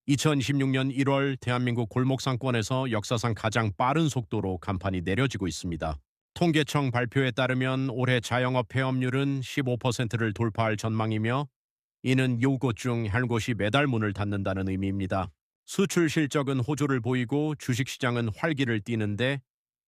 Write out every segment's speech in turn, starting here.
2026년 1월 대한민국 골목상권에서 역사상 가장 빠른 속도로 간판이 내려지고 있습니다. 통계청 발표에 따르면 올해 자영업 폐업률은 15%를 돌파할 전망이며 이는 6곳 중 1곳이 매달 문을 닫는다는 의미입니다. 수출 실적은 호조를 보이고 주식시장은 활기를 띠는데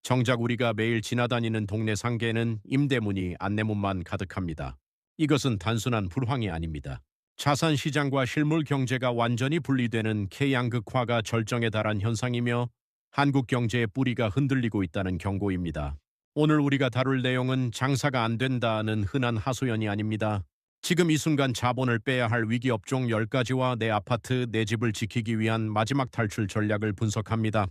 정작 우리가 매일 지나다니는 동네 상계는 임대문이 안내문만 가득합니다. 이것은 단순한 불황이 아닙니다. 자산 시장과 실물 경제가 완전히 분리되는 K양극화가 절정에 달한 현상이며 한국 경제의 뿌리가 흔들리고 있다는 경고입니다. 오늘 우리가 다룰 내용은 장사가 안 된다는 흔한 하소연이 아닙니다. 지금 이 순간 자본을 빼야 할 위기 업종 10가지와 내 아파트, 내 집을 지키기 위한 마지막 탈출 전략을 분석합니다.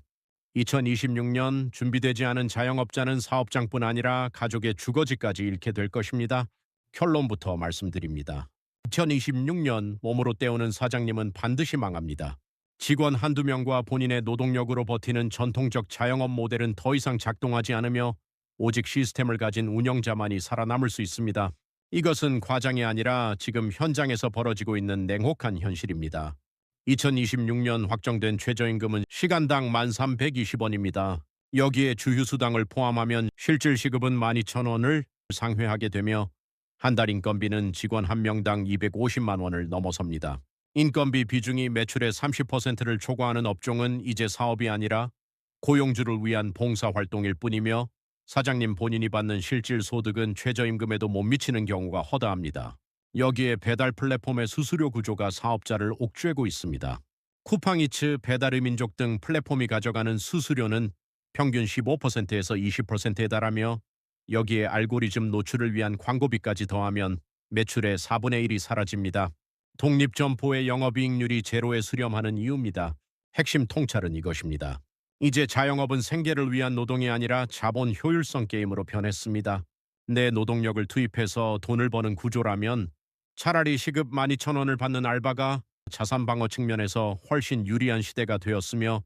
2026년 준비되지 않은 자영업자는 사업장뿐 아니라 가족의 주거지까지 잃게 될 것입니다. 결론부터 말씀드립니다. 2026년 몸으로 때우는 사장님은 반드시 망합니다. 직원 한두 명과 본인의 노동력으로 버티는 전통적 자영업 모델은 더 이상 작동하지 않으며 오직 시스템을 가진 운영자만이 살아남을 수 있습니다. 이것은 과장이 아니라 지금 현장에서 벌어지고 있는 냉혹한 현실입니다. 2026년 확정된 최저임금은 시간당 1320원입니다. 여기에 주휴수당을 포함하면 실질 시급은 12,000원을 상회하게 되며 한 달 인건비는 직원 한 명당 250만 원을 넘어섭니다. 인건비 비중이 매출의 30%를 초과하는 업종은 이제 사업이 아니라 고용주를 위한 봉사활동일 뿐이며 사장님 본인이 받는 실질 소득은 최저임금에도 못 미치는 경우가 허다합니다. 여기에 배달 플랫폼의 수수료 구조가 사업자를 옥죄고 있습니다. 쿠팡이츠, 배달의 민족 등 플랫폼이 가져가는 수수료는 평균 15%에서 20%에 달하며 여기에 알고리즘 노출을 위한 광고비까지 더하면 매출의 4분의 1이 사라집니다. 독립점포의 영업이익률이 제로에 수렴하는 이유입니다. 핵심 통찰은 이것입니다. 이제 자영업은 생계를 위한 노동이 아니라 자본 효율성 게임으로 변했습니다. 내 노동력을 투입해서 돈을 버는 구조라면 차라리 시급 12,000원을 받는 알바가 자산 방어 측면에서 훨씬 유리한 시대가 되었으며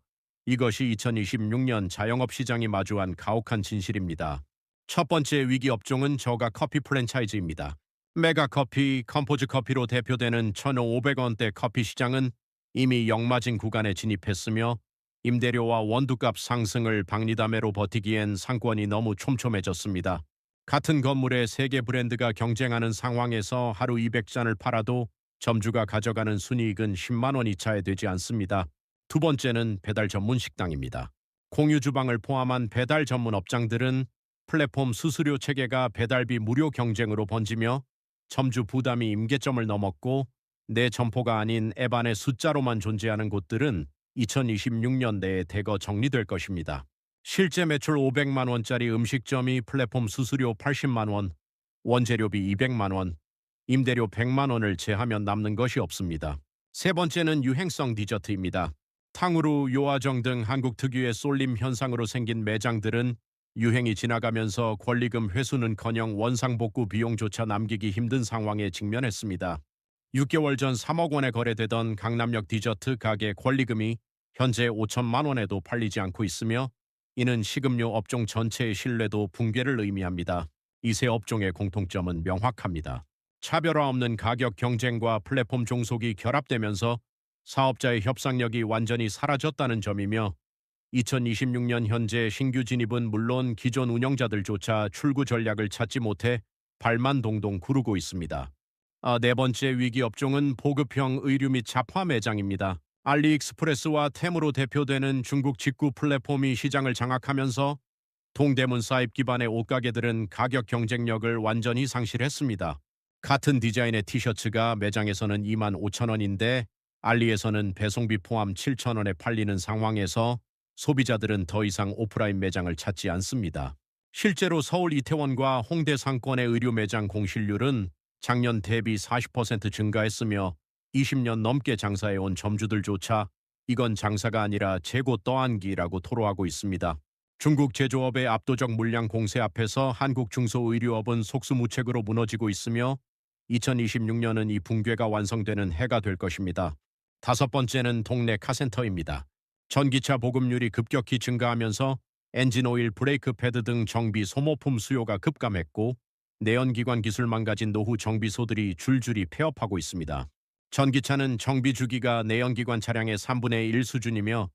이것이 2026년 자영업 시장이 마주한 가혹한 진실입니다. 첫 번째 위기 업종은 저가 커피 프랜차이즈입니다. 메가커피, 컴포즈 커피로 대표되는 1,500원대 커피 시장은 이미 역마진 구간에 진입했으며 임대료와 원두값 상승을 박리담회로 버티기엔 상권이 너무 촘촘해졌습니다. 같은 건물에 3개 브랜드가 경쟁하는 상황에서 하루 200잔을 팔아도 점주가 가져가는 순이익은 10만 원 이차에 되지 않습니다. 두 번째는 배달 전문 식당입니다. 공유 주방을 포함한 배달 전문 업장들은 플랫폼 수수료 체계가 배달비 무료 경쟁으로 번지며 점주 부담이 임계점을 넘었고 내 점포가 아닌 앱 안의 숫자로만 존재하는 곳들은 2026년 내에 대거 정리될 것입니다. 실제 매출 500만 원짜리 음식점이 플랫폼 수수료 80만 원, 원재료비 200만 원, 임대료 100만 원을 제하면 남는 것이 없습니다. 세 번째는 유행성 디저트입니다. 탕후루, 요아정 등 한국 특유의 쏠림 현상으로 생긴 매장들은 유행이 지나가면서 권리금 회수는커녕 원상복구 비용조차 남기기 힘든 상황에 직면했습니다. 6개월 전 3억 원에 거래되던 강남역 디저트 가게 권리금이 현재 5천만 원에도 팔리지 않고 있으며 이는 식음료 업종 전체의 신뢰도 붕괴를 의미합니다. 이 세 업종의 공통점은 명확합니다. 차별화 없는 가격 경쟁과 플랫폼 종속이 결합되면서 사업자의 협상력이 완전히 사라졌다는 점이며 2026년 현재 신규 진입은 물론 기존 운영자들조차 출구 전략을 찾지 못해 발만 동동 구르고 있습니다. 네 번째 위기 업종은 보급형 의류 및 잡화 매장입니다. 알리익스프레스와 템으로 대표되는 중국 직구 플랫폼이 시장을 장악하면서 동대문 사입 기반의 옷가게들은 가격 경쟁력을 완전히 상실했습니다. 같은 디자인의 티셔츠가 매장에서는 25,000원인데 알리에서는 배송비 포함 7,000원에 팔리는 상황에서 소비자들은 더 이상 오프라인 매장을 찾지 않습니다. 실제로 서울 이태원과 홍대 상권의 의류 매장 공실률은 작년 대비 40% 증가했으며 20년 넘게 장사해온 점주들조차 이건 장사가 아니라 재고 떠안기라고 토로하고 있습니다. 중국 제조업의 압도적 물량 공세 앞에서 한국 중소의류업은 속수무책으로 무너지고 있으며 2026년은 이 붕괴가 완성되는 해가 될 것입니다. 다섯 번째는 동네 카센터입니다. 전기차 보급률이 급격히 증가하면서 엔진오일, 브레이크 패드 등 정비 소모품 수요가 급감했고 내연기관 기술만 가진 노후 정비소들이 줄줄이 폐업하고 있습니다. 전기차는 정비 주기가 내연기관 차량의 3분의 1 수준이며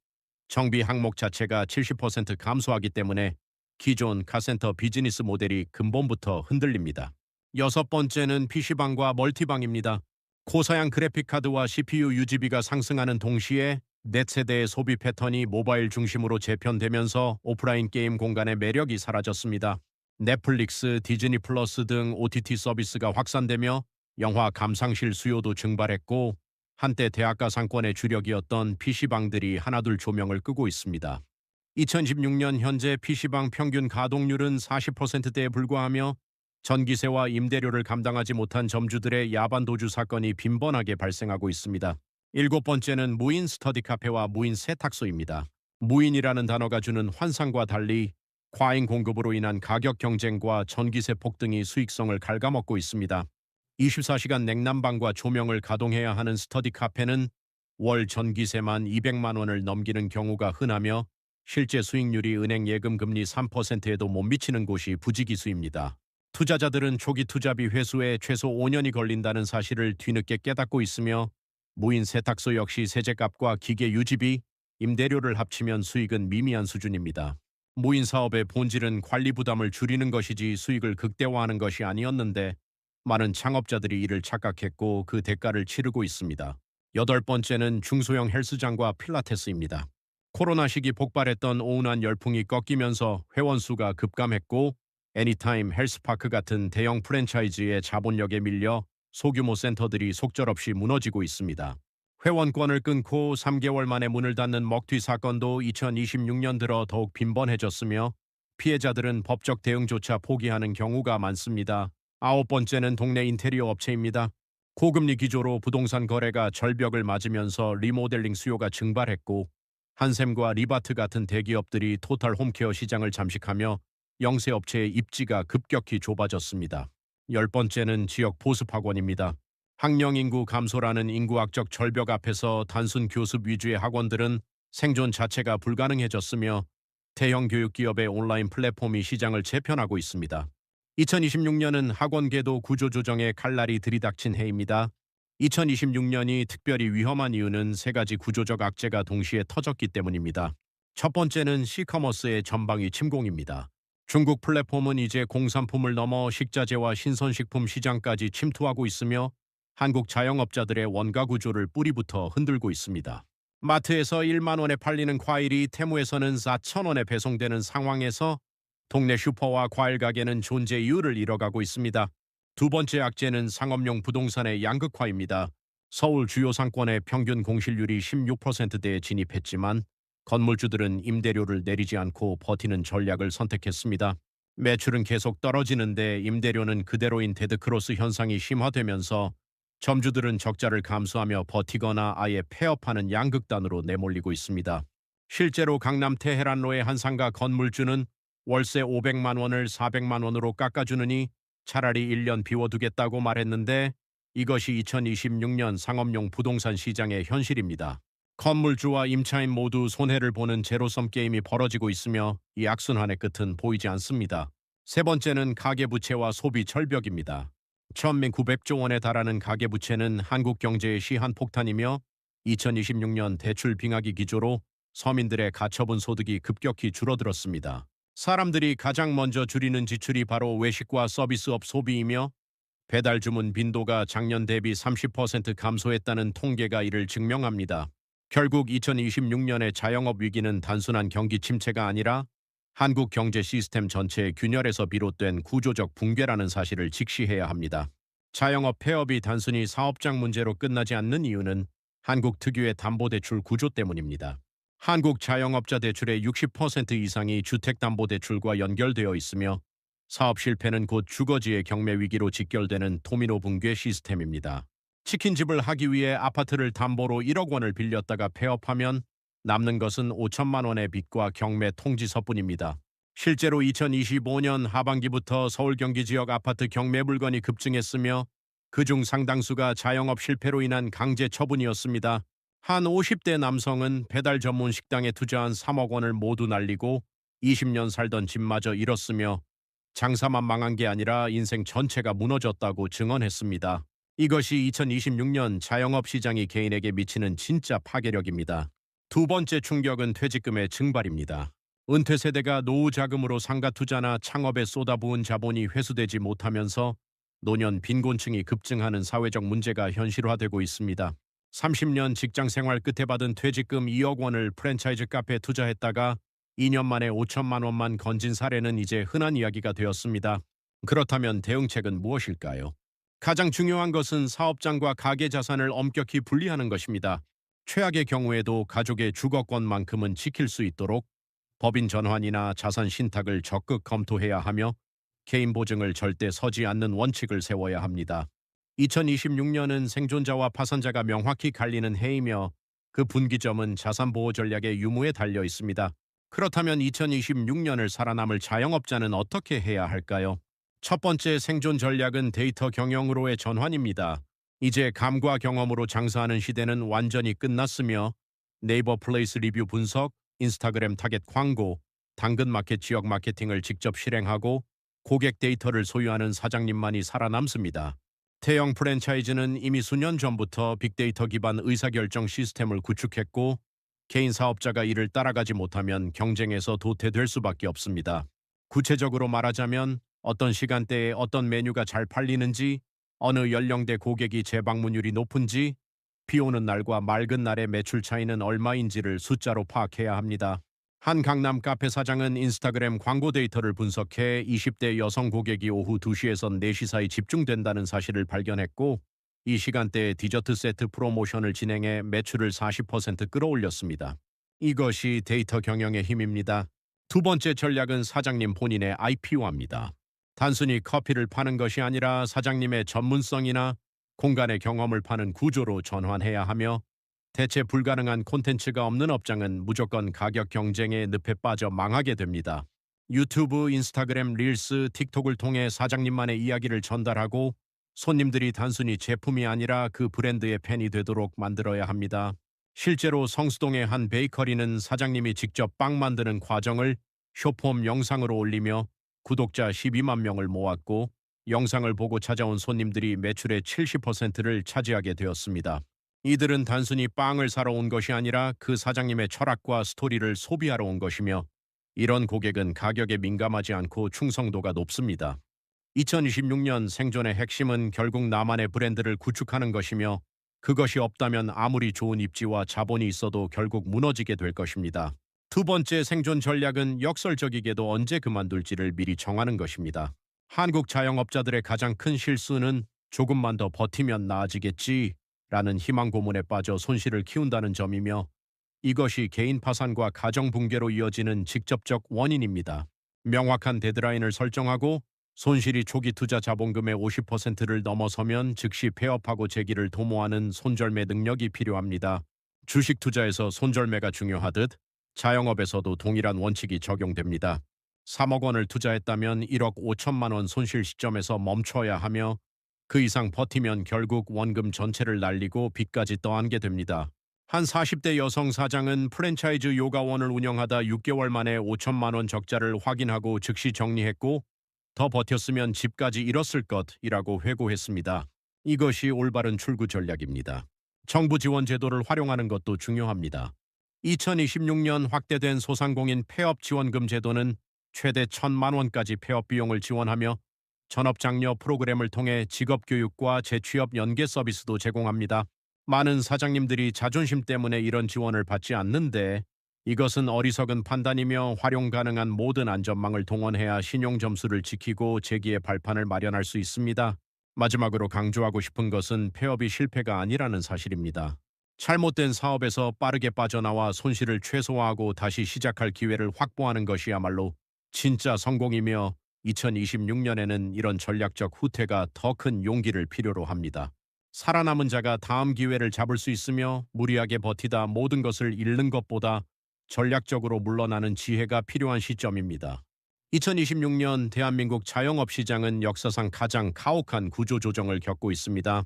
정비 항목 자체가 70% 감소하기 때문에 기존 카센터 비즈니스 모델이 근본부터 흔들립니다. 여섯 번째는 PC방과 멀티방입니다. 고사양 그래픽카드와 CPU 유지비가 상승하는 동시에 넷 세대의 소비 패턴이 모바일 중심으로 재편되면서 오프라인 게임 공간의 매력이 사라졌습니다. 넷플릭스, 디즈니 플러스 등 OTT 서비스가 확산되며 영화 감상실 수요도 증발했고 한때 대학가 상권의 주력이었던 PC방들이 하나둘 조명을 끄고 있습니다. 2016년 현재 PC방 평균 가동률은 40%대에 불과하며 전기세와 임대료를 감당하지 못한 점주들의 야반도주 사건이 빈번하게 발생하고 있습니다. 일곱 번째는 무인 스터디 카페와 무인 세탁소입니다. 무인이라는 단어가 주는 환상과 달리 과잉 공급으로 인한 가격 경쟁과 전기세 폭등이 수익성을 갉아먹고 있습니다. 24시간 냉난방과 조명을 가동해야 하는 스터디 카페는 월 전기세만 200만 원을 넘기는 경우가 흔하며 실제 수익률이 은행 예금 금리 3%에도 못 미치는 곳이 부지기수입니다. 투자자들은 초기 투자비 회수에 최소 5년이 걸린다는 사실을 뒤늦게 깨닫고 있으며 무인 세탁소 역시 세제값과 기계 유지비, 임대료를 합치면 수익은 미미한 수준입니다. 무인 사업의 본질은 관리 부담을 줄이는 것이지 수익을 극대화하는 것이 아니었는데 많은 창업자들이 이를 착각했고 그 대가를 치르고 있습니다. 여덟 번째는 중소형 헬스장과 필라테스입니다. 코로나 시기 폭발했던 오운환 열풍이 꺾이면서 회원 수가 급감했고 애니타임 헬스파크 같은 대형 프랜차이즈의 자본력에 밀려 소규모 센터들이 속절없이 무너지고 있습니다. 회원권을 끊고 3개월 만에 문을 닫는 먹튀 사건도 2026년 들어 더욱 빈번해졌으며 피해자들은 법적 대응조차 포기하는 경우가 많습니다. 아홉 번째는 동네 인테리어 업체입니다. 고금리 기조로 부동산 거래가 절벽을 맞으면서 리모델링 수요가 증발했고 한샘과 리바트 같은 대기업들이 토탈 홈케어 시장을 잠식하며 영세업체의 입지가 급격히 좁아졌습니다. 열 번째는 지역 보습학원입니다. 학령 인구 감소라는 인구학적 절벽 앞에서 단순 교습 위주의 학원들은 생존 자체가 불가능해졌으며 대형 교육기업의 온라인 플랫폼이 시장을 재편하고 있습니다. 2026년은 학원계도 구조조정의 칼날이 들이닥친 해입니다. 2026년이 특별히 위험한 이유는 세 가지 구조적 악재가 동시에 터졌기 때문입니다. 첫 번째는 시커머스의 전방위 침공입니다. 중국 플랫폼은 이제 공산품을 넘어 식자재와 신선식품 시장까지 침투하고 있으며 한국 자영업자들의 원가 구조를 뿌리부터 흔들고 있습니다. 마트에서 1만 원에 팔리는 과일이 테무에서는 4천 원에 배송되는 상황에서 동네 슈퍼와 과일 가게는 존재 이유를 잃어가고 있습니다. 두 번째 악재는 상업용 부동산의 양극화입니다. 서울 주요 상권의 평균 공실률이 16%대에 진입했지만 건물주들은 임대료를 내리지 않고 버티는 전략을 선택했습니다. 매출은 계속 떨어지는데 임대료는 그대로인 데드크로스 현상이 심화되면서 점주들은 적자를 감수하며 버티거나 아예 폐업하는 양극단으로 내몰리고 있습니다. 실제로 강남 테헤란로의 한 상가 건물주는 월세 500만 원을 400만 원으로 깎아주느니 차라리 1년 비워두겠다고 말했는데 이것이 2026년 상업용 부동산 시장의 현실입니다. 건물주와 임차인 모두 손해를 보는 제로섬 게임이 벌어지고 있으며 이 악순환의 끝은 보이지 않습니다. 세 번째는 가계부채와 소비 절벽입니다. 1,900조 원에 달하는 가계부채는 한국 경제의 시한폭탄이며 2026년 대출 빙하기 기조로 서민들의 가처분 소득이 급격히 줄어들었습니다. 사람들이 가장 먼저 줄이는 지출이 바로 외식과 서비스업 소비이며 배달 주문 빈도가 작년 대비 30% 감소했다는 통계가 이를 증명합니다. 결국 2026년의 자영업 위기는 단순한 경기 침체가 아니라 한국 경제 시스템 전체의 균열에서 비롯된 구조적 붕괴라는 사실을 직시해야 합니다. 자영업 폐업이 단순히 사업장 문제로 끝나지 않는 이유는 한국 특유의 담보대출 구조 때문입니다. 한국 자영업자 대출의 60% 이상이 주택담보대출과 연결되어 있으며 사업 실패는 곧 주거지의 경매 위기로 직결되는 도미노 붕괴 시스템입니다. 치킨집을 하기 위해 아파트를 담보로 1억 원을 빌렸다가 폐업하면 남는 것은 5천만 원의 빚과 경매 통지서뿐입니다. 실제로 2025년 하반기부터 서울 경기 지역 아파트 경매 물건이 급증했으며 그중 상당수가 자영업 실패로 인한 강제 처분이었습니다. 한 50대 남성은 배달 전문 식당에 투자한 3억 원을 모두 날리고 20년 살던 집마저 잃었으며 장사만 망한 게 아니라 인생 전체가 무너졌다고 증언했습니다. 이것이 2026년 자영업 시장이 개인에게 미치는 진짜 파괴력입니다. 두 번째 충격은 퇴직금의 증발입니다. 은퇴 세대가 노후 자금으로 상가 투자나 창업에 쏟아부은 자본이 회수되지 못하면서 노년 빈곤층이 급증하는 사회적 문제가 현실화되고 있습니다. 30년 직장 생활 끝에 받은 퇴직금 2억 원을 프랜차이즈 카페에 투자했다가 2년 만에 5천만 원만 건진 사례는 이제 흔한 이야기가 되었습니다. 그렇다면 대응책은 무엇일까요? 가장 중요한 것은 사업장과 가계 자산을 엄격히 분리하는 것입니다. 최악의 경우에도 가족의 주거권만큼은 지킬 수 있도록 법인 전환이나 자산 신탁을 적극 검토해야 하며 개인 보증을 절대 서지 않는 원칙을 세워야 합니다. 2026년은 생존자와 파산자가 명확히 갈리는 해이며 그 분기점은 자산보호 전략의 유무에 달려 있습니다. 그렇다면 2026년을 살아남을 자영업자는 어떻게 해야 할까요? 첫 번째 생존 전략은 데이터 경영으로의 전환입니다. 이제 감과 경험으로 장사하는 시대는 완전히 끝났으며 네이버 플레이스 리뷰 분석, 인스타그램 타겟 광고, 당근마켓 지역 마케팅을 직접 실행하고 고객 데이터를 소유하는 사장님만이 살아남습니다. 대형 프랜차이즈는 이미 수년 전부터 빅데이터 기반 의사결정 시스템을 구축했고 개인 사업자가 이를 따라가지 못하면 경쟁에서 도태될 수밖에 없습니다. 구체적으로 말하자면 어떤 시간대에 어떤 메뉴가 잘 팔리는지, 어느 연령대 고객이 재방문율이 높은지, 비 오는 날과 맑은 날의 매출 차이는 얼마인지를 숫자로 파악해야 합니다. 한 강남 카페 사장은 인스타그램 광고 데이터를 분석해 20대 여성 고객이 오후 2시에서 4시 사이 집중된다는 사실을 발견했고 이 시간대에 디저트 세트 프로모션을 진행해 매출을 40% 끌어올렸습니다. 이것이 데이터 경영의 힘입니다. 두 번째 전략은 사장님 본인의 IP화입니다. 단순히 커피를 파는 것이 아니라 사장님의 전문성이나 공간의 경험을 파는 구조로 전환해야 하며 대체 불가능한 콘텐츠가 없는 업장은 무조건 가격 경쟁의 늪에 빠져 망하게 됩니다. 유튜브, 인스타그램, 릴스, 틱톡을 통해 사장님만의 이야기를 전달하고 손님들이 단순히 제품이 아니라 그 브랜드의 팬이 되도록 만들어야 합니다. 실제로 성수동의 한 베이커리는 사장님이 직접 빵 만드는 과정을 쇼폼 영상으로 올리며 구독자 12만 명을 모았고 영상을 보고 찾아온 손님들이 매출의 70%를 차지하게 되었습니다. 이들은 단순히 빵을 사러 온 것이 아니라 그 사장님의 철학과 스토리를 소비하러 온 것이며 이런 고객은 가격에 민감하지 않고 충성도가 높습니다. 2026년 생존의 핵심은 결국 나만의 브랜드를 구축하는 것이며 그것이 없다면 아무리 좋은 입지와 자본이 있어도 결국 무너지게 될 것입니다. 두 번째 생존 전략은 역설적이게도 언제 그만둘지를 미리 정하는 것입니다. 한국 자영업자들의 가장 큰 실수는 조금만 더 버티면 나아지겠지 라는 희망 고문에 빠져 손실을 키운다는 점이며 이것이 개인 파산과 가정 붕괴로 이어지는 직접적 원인입니다. 명확한 데드라인을 설정하고 손실이 초기 투자 자본금의 50%를 넘어서면 즉시 폐업하고 재기를 도모하는 손절매 능력이 필요합니다. 주식 투자에서 손절매가 중요하듯 자영업에서도 동일한 원칙이 적용됩니다. 3억 원을 투자했다면 1억 5천만 원 손실 시점에서 멈춰야 하며 그 이상 버티면 결국 원금 전체를 날리고 빚까지 떠안게 됩니다. 한 40대 여성 사장은 프랜차이즈 요가원을 운영하다 6개월 만에 5천만 원 적자를 확인하고 즉시 정리했고 더 버텼으면 집까지 잃었을 것이라고 회고했습니다. 이것이 올바른 출구 전략입니다. 정부 지원 제도를 활용하는 것도 중요합니다. 2026년 확대된 소상공인 폐업 지원금 제도는 최대 1,000만 원까지 폐업 비용을 지원하며 전업장려 프로그램을 통해 직업교육과 재취업 연계 서비스도 제공합니다. 많은 사장님들이 자존심 때문에 이런 지원을 받지 않는데 이것은 어리석은 판단이며 활용 가능한 모든 안전망을 동원해야 신용 점수를 지키고 재기의 발판을 마련할 수 있습니다. 마지막으로 강조하고 싶은 것은 폐업이 실패가 아니라는 사실입니다. 잘못된 사업에서 빠르게 빠져나와 손실을 최소화하고 다시 시작할 기회를 확보하는 것이야말로 진짜 성공이며 2026년에는 이런 전략적 후퇴가 더 큰 용기를 필요로 합니다. 살아남은 자가 다음 기회를 잡을 수 있으며 무리하게 버티다 모든 것을 잃는 것보다 전략적으로 물러나는 지혜가 필요한 시점입니다. 2026년 대한민국 자영업 시장은 역사상 가장 가혹한 구조조정을 겪고 있습니다.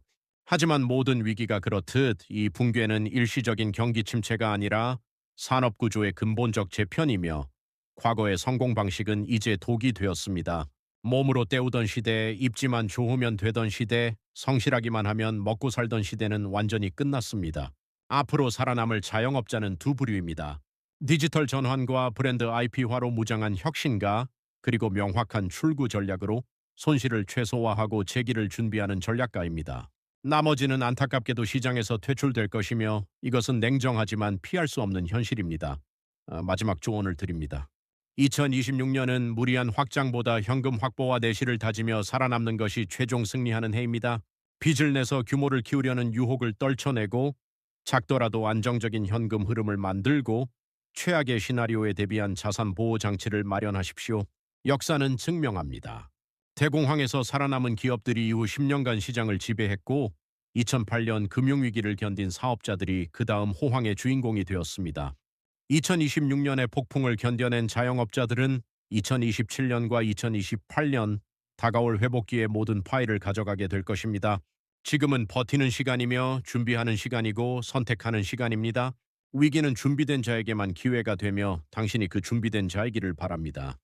하지만 모든 위기가 그렇듯 이 붕괴는 일시적인 경기 침체가 아니라 산업구조의 근본적 재편이며 과거의 성공 방식은 이제 독이 되었습니다. 몸으로 때우던 시대, 입지만 좋으면 되던 시대, 성실하기만 하면 먹고 살던 시대는 완전히 끝났습니다. 앞으로 살아남을 자영업자는 두 부류입니다. 디지털 전환과 브랜드 IP화로 무장한 혁신가, 그리고 명확한 출구 전략으로 손실을 최소화하고 재기를 준비하는 전략가입니다. 나머지는 안타깝게도 시장에서 퇴출될 것이며 이것은 냉정하지만 피할 수 없는 현실입니다. 마지막 조언을 드립니다. 2026년은 무리한 확장보다 현금 확보와 내실을 다지며 살아남는 것이 최종 승리하는 해입니다. 빚을 내서 규모를 키우려는 유혹을 떨쳐내고 작더라도 안정적인 현금 흐름을 만들고 최악의 시나리오에 대비한 자산 보호 장치를 마련하십시오. 역사는 증명합니다. 대공황에서 살아남은 기업들이 이후 10년간 시장을 지배했고 2008년 금융위기를 견딘 사업자들이 그 다음 호황의 주인공이 되었습니다. 2026년의 폭풍을 견뎌낸 자영업자들은 2027년과 2028년 다가올 회복기의 모든 파일을 가져가게 될 것입니다. 지금은 버티는 시간이며 준비하는 시간이고 선택하는 시간입니다. 위기는 준비된 자에게만 기회가 되며 당신이 그 준비된 자이기를 바랍니다.